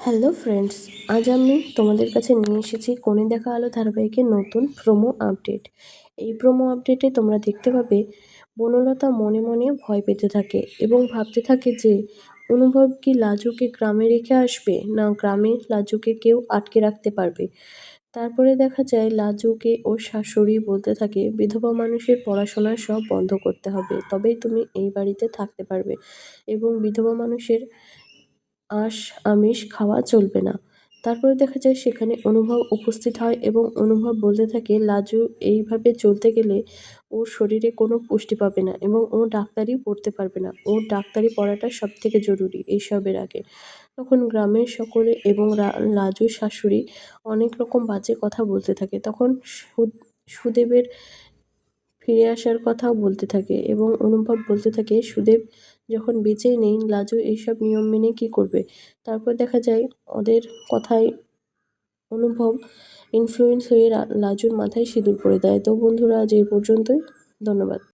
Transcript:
Hello friends, আজ আমি তোমাদের কাছে নিয়ে এসেছি কোণে দেখা আলো ধারাবাহিকের নতুন প্রোমো আপডেট। এই প্রোমো আপডেটে তোমরা দেখতে পাবে বনলতা মনে মনে ভয় পেতে থাকে এবং ভাবতে থাকে যে অনুভব কি লাজুকে গ্রামে রেখে আসবে, না গ্রামে লাজুকে কেউ আটকে রাখতে পারবে। তারপরে দেখা যায় লাজুকে ওর শাশুড়ি বলতে থাকে বিধবা মানুষের পড়াশোনা সব বন্ধ করতে হবে, তবেই তুমি এই বাড়িতে থাকতে পারবে এবং বিধবা মানুষের আমিষ খাওয়া চলবে না। তারপরে দেখা যায় সেখানে অনুভব উপস্থিত হয় এবং অনুভব বলতে থাকে লাজু এইভাবে চলতে গেলে ওর শরীরে কোনো পুষ্টি পাবে না এবং ও ডাক্তারি পড়তে পারবে না। ওর ডাক্তারি পড়াটা সবথেকে জরুরি এইসবের আগে। তখন গ্রামের সকলে এবং লাজুর শাশুড়ি অনেক রকম বাজে কথা বলতে থাকে। তখন সুদেবের ফিরে আসার কথাও বলতে থাকে এবং অনুভব বলতে থাকে সুদেব যখন বেঁচেই নেই, লাজু এইসব নিয়ম মেনে কি করবে। তারপর দেখা যায় ওদের কথায় অনুভব ইনফ্লুয়েন্স হয়ে লাজুর মাথায় সিঁদুর পরে দেয়। তো বন্ধুরা, আজ এই পর্যন্তই। ধন্যবাদ।